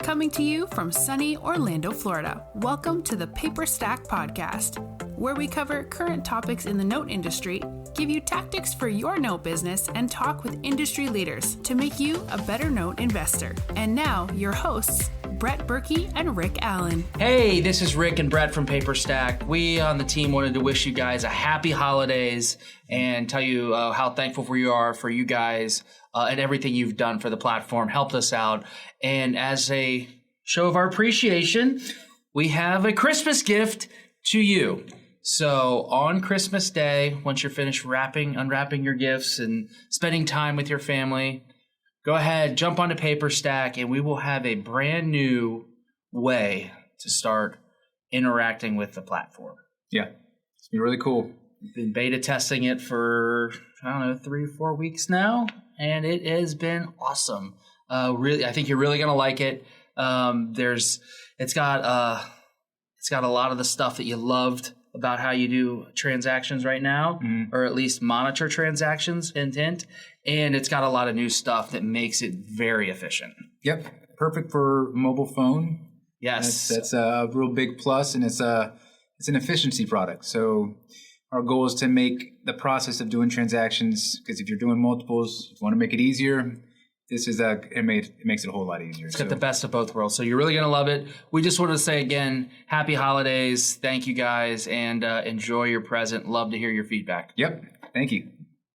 Coming to you from sunny Orlando, Florida, welcome to the Paperstac podcast, where we cover current topics in the note industry, give you tactics for your note business, and talk with industry leaders to make you a better note investor. And now, your hosts, Brett Berkey and Rick Allen. Hey, this is Rick and Brett from Paperstac. We on the team wanted to wish you guys a happy holidays and tell you how thankful we are for you guys and everything you've done for the platform, helped us out. And as a show of our appreciation, we have a Christmas gift to you. So on Christmas Day, once you're finished unwrapping your gifts and spending time with your family, go ahead, jump onto Paperstac, and we will have a brand new way to start interacting with the platform. Yeah, it's been really cool. We've been beta testing it for, 3 or 4 weeks now, and it has been awesome. Really, I think you're really going to like it. It's got a lot of the stuff that you loved about how you do transactions right now, or at least monitor transactions, intent. And it's got a lot of new stuff that makes it very efficient. Yep. Perfect for mobile phone. Yes. That's a real big plus, and it's an efficiency product. So our goal is to make the process of doing transactions, because if you're doing multiples, if you want to make it easier, it makes it a whole lot easier. It's got the best of both worlds. So you're really going to love it. We just wanted to say again, happy holidays. Thank you guys, and enjoy your present. Love to hear your feedback. Yep. Thank you.